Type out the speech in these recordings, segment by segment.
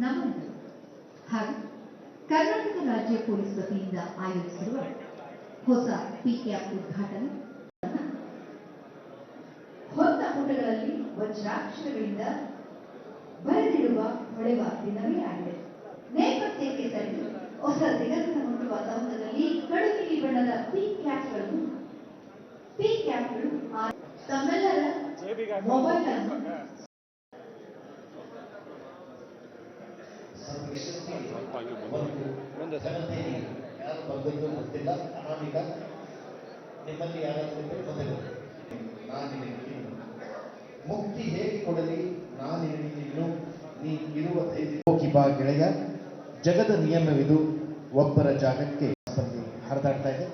ನಮನಗಳು ಹಾಗೂ ಕರ್ನಾಟಕ ರಾಜ್ಯ ಪೊಲೀಸ್ ವತಿಯಿಂದ ಆಯೋಜಿಸಿರುವ ಹೊಸ ಪಿಕ್ಯಾಪ್ ಉದ್ಘಾಟನೆ ಹೊಸ ಪುಟಗಳಲ್ಲಿ ವಜ್ರಾಕ್ಷರಗಳಿಂದ ಬರೆದಿರುವ ಹೊಳೆವ ದಿನವೇ ಆಗಿದೆ. ನೇಪಥ್ಯಕ್ಕೆ ಸರಿದು ಹೊಸ ದಿಗಂತ ಮುಟ್ಟುವ ತರುಣದಲ್ಲಿ ಕಡು ನೀಲಿ ಬಣ್ಣದ ಪಿಕ್ಯಾಪ್ಗಳು ತಮ್ಮೆಲ್ಲರ ಮೊಬೈಲ್ ಅನ್ನು ಯಾರು ಬಂದದ್ದು ಗೊತ್ತಿಲ್ಲ. ಅನಾಮಿಕ ನಿಮ್ಮಲ್ಲಿ ಯಾರಾದರೂ ಬಂದರು. ನಾನು ನಿನಗೆ ಮುಕ್ತಿ ಹೇಗೆ ಕೊಡಲಿ, ನಾನು ನಿನಗೆ ಇನ್ನು ನೀ ಇರುವ ಧೈರ್ಯ ಬಾ ಗೆಳೆಯ, ಜಗದ ನಿಯಮವಿದು, ಒಬ್ಬರ ಜಾಗಕ್ಕೆ ಬಂದು ಹರಿದಾಡ್ತಾ ಇದೆ.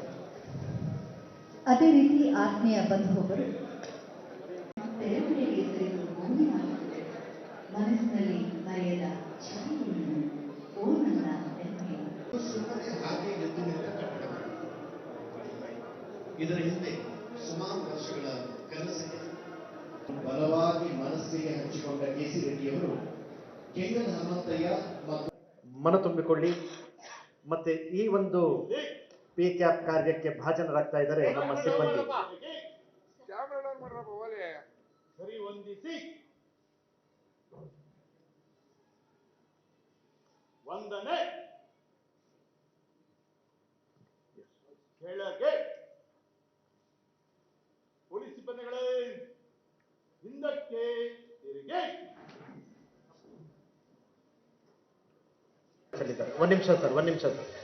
ಅದೇ ರೀತಿ ಆತ್ಮೀಯ ಬಂಧುವೊಬ್ಬರು ಮನಸ್ಸಿನಲ್ಲಿ ಮರೆಯದ ಇದರ ಹಿಂದೆ ಸುಮಾರು ವರ್ಷಗಳ ಕನಸಿಗೆ ಬಲವಾಗಿ ಮನಸ್ಸಿಗೆ ಹಂಚಿಕೊಂಡ ಕೆಸಿ ರೆಡ್ಡಿಯವರು ಕೆಂಗಲ್ ಹನುಮಂತಯ್ಯ ಮತ್ತು ಮನ ತುಂಬಿಕೊಳ್ಳಿ ಮತ್ತೆ ಈ ಒಂದು ಪಿಕ್ಯಾಪ್ ಕಾರ್ಯಕ್ಕೆ ಭಾಜನರಾಗ್ತಾ ಇದ್ದಾರೆ ನಮ್ಮ ಸಿಬ್ಬಂದಿ. ವಂದನೆ ಕೆಳಗೆ ಪೊಲೀಸ್ ಸಿಬ್ಬಂದಿಗಳೇ, ಹಿಂದಕ್ಕೆ ತಿರುಗಿ. ಒಂದ್ ನಿಮಿಷ ಸರ್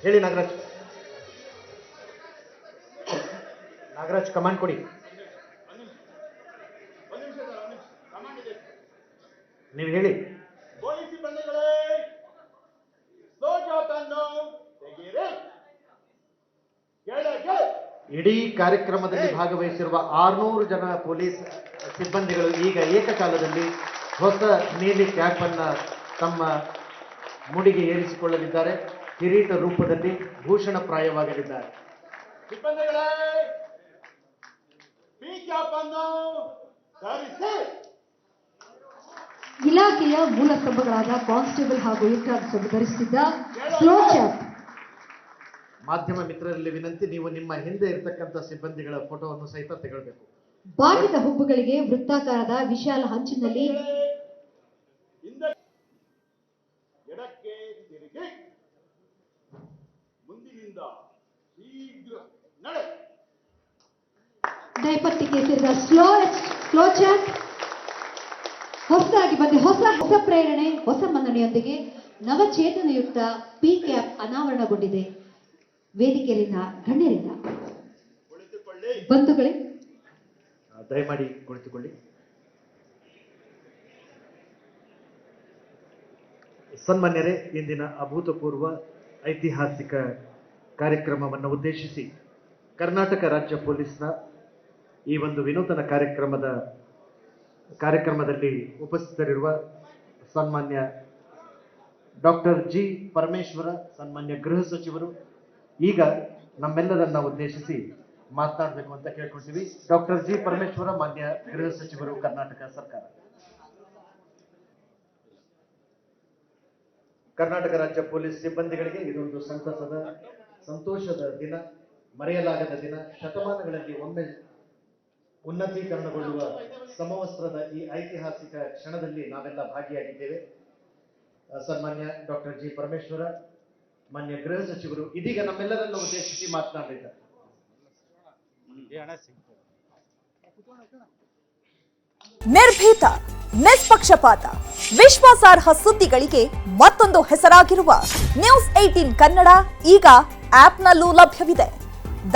ಹೇಳಿ. ನಾಗರಾಜ್ ಕಮಾಂಡ್ ಕೊಡಿ. ನೀವು ಹೇಳಿ. ಪೊಲೀಸ್ ಸಿಬ್ಬಂದಿಗಳೇ, ಇಡೀ ಕಾರ್ಯಕ್ರಮದಲ್ಲಿ ಭಾಗವಹಿಸಿರುವ 600 ಜನ ಪೊಲೀಸ್ ಸಿಬ್ಬಂದಿಗಳು ಈಗ ಏಕಕಾಲದಲ್ಲಿ ಹೊಸ ನೀಲಿ ಕ್ಯಾಪ್ ಅನ್ನ ತಮ್ಮ ಮುಡಿಗೆ ಏರಿಸಿಕೊಳ್ಳಲಿದ್ದಾರೆ. ಕಿರೀಟ ರೂಪದಲ್ಲಿ ಭೂಷಣಪ್ರಾಯವಾಗಲಿದ್ದಾರೆ. ಸಿಬ್ಬಂದಿಗಳೇ, ಪಿಕ್ಯಾಪ್ ಅನ್ನು ಧರಿಸಿ. ಇಲಾಖೆಯ ಮೂಲ ಸ್ತಂಭಗಳಾದ ಕಾನ್ಸ್ಟೇಬಲ್ ಹಾಗೂ ಏಕಾಂಗಿ ಧರಿಸುತ್ತಿದ್ದ ಸ್ಲೋ ಚಾಪ್. ಮಾಧ್ಯಮ ಮಿತ್ರರಲ್ಲಿ ವಿನಂತಿ, ನೀವು ನಿಮ್ಮ ಹಿಂದೆ ಇರತಕ್ಕಂಥ ಸಿಬ್ಬಂದಿಗಳ ಫೋಟೋವನ್ನು ಸಹಿತ ತೆಗೊಳ್ಬೇಕು. ಬಾಗಿದ ಹುಬ್ಬುಗಳಿಗೆ ವೃತ್ತಾಕಾರದ ವಿಶಾಲ ಹಂಚಿನಲ್ಲಿ ಎಡಕ್ಕೆ ತಿರುಗಿ, ಮುಂದಿನಿಂದ ಶೀಘ್ರ ನಡೆ. ನೇಪಥ್ಯಕ್ಕೆ ಸೇರಿದ ಸ್ಲೋ ಚಾಪ್ ಹೊಸದಾಗಿ ಬಂದ ಹೊಸ ಪ್ರೇರಣೆ, ಹೊಸ ಮನ್ನಣೆಯೊಂದಿಗೆ ನವಚೇತನಯುಕ್ತ ಪಿಕ್ಯಾಪ್ ಅನಾವರಣಗೊಂಡಿದೆ. ವೇದಿಕೆಯಲ್ಲಿನ ಗಣ್ಯರಿಂದ ಬಂಧುಗಳೇ, ದಯಮಾಡಿ ಕುಳಿತುಕೊಳ್ಳಿ. ಸನ್ಮಾನ್ಯರೇ, ಇಂದಿನ ಅಭೂತಪೂರ್ವ ಐತಿಹಾಸಿಕ ಕಾರ್ಯಕ್ರಮವನ್ನು ಉದ್ದೇಶಿಸಿ ಕರ್ನಾಟಕ ರಾಜ್ಯ ಪೊಲೀಸ್ನ ಈ ಒಂದು ವಿನೂತನ ಕಾರ್ಯಕ್ರಮದಲ್ಲಿ ಉಪಸ್ಥಿತರಿರುವ ಸನ್ಮಾನ್ಯ ಡಾಕ್ಟರ್ ಜಿ ಪರಮೇಶ್ವರ, ಸನ್ಮಾನ್ಯ ಗೃಹ ಸಚಿವರು ಈಗ ನಮ್ಮೆಲ್ಲರನ್ನ ಉದ್ದೇಶಿಸಿ ಮಾತನಾಡಬೇಕು ಅಂತ ಕೇಳ್ಕೊಳ್ತೀವಿ. ಡಾಕ್ಟರ್ ಜಿ ಪರಮೇಶ್ವರ, ಮಾನ್ಯ ಗೃಹ ಸಚಿವರು, ಕರ್ನಾಟಕ ಸರ್ಕಾರ. ಕರ್ನಾಟಕ ರಾಜ್ಯ ಪೊಲೀಸ್ ಸಿಬ್ಬಂದಿಗಳಿಗೆ ಇದೊಂದು ಸಂತೋಷದ ದಿನ, ಮರೆಯಲಾಗದ ದಿನ. ಶತಮಾನಗಳಲ್ಲಿ ಒಮ್ಮೆ ಉನ್ನತೀಕರಣಗೊಳ್ಳುವ ಸಮವಸ್ತ್ರದ ಈ ಐತಿಹಾಸಿಕ ಕ್ಷಣದಲ್ಲಿ ನಾವೆಲ್ಲ ಭಾಗಿಯಾಗಿದ್ದೇವೆ. ಸನ್ಮಾನ್ಯ ಡಾಕ್ಟರ್ ಜಿ ಪರಮೇಶ್ವರ, ಮಾನ್ಯ ಗೃಹ ಸಚಿವರು ಇದೀಗ ನಮ್ಮೆಲ್ಲರನ್ನ ಉದ್ದೇಶಿಸಿ ಮಾತನಾಡಿದ್ದಾರೆ. ನಿರ್ಭೀತ, ನಿಷ್ಪಕ್ಷಪಾತ, ವಿಶ್ವಾಸಾರ್ಹ ಸುದ್ದಿಗಳಿಗೆ ಮತ್ತೊಂದು ಹೆಸರಾಗಿರುವ ನ್ಯೂಸ್ 18 ಕನ್ನಡ ಈಗ ಆಪ್ನಲ್ಲೂ ಲಭ್ಯವಿದೆ.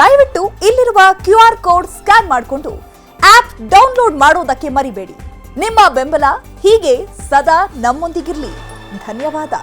ದಯವಿಟ್ಟು ಇಲ್ಲಿರುವ QR ಕೋಡ್ ಸ್ಕ್ಯಾನ್ ಮಾಡಿಕೊಂಡು ಆಪ್ ಡೌನ್ಲೋಡ್ ಮಾಡೋದಕ್ಕೆ ಮರಿಬೇಡಿ. ನಿಮ್ಮ ಬೆಂಬಲ ಹೀಗೆ ಸದಾ ನಮ್ಮೊಂದಿಗಿರಲಿ. ಧನ್ಯವಾದ.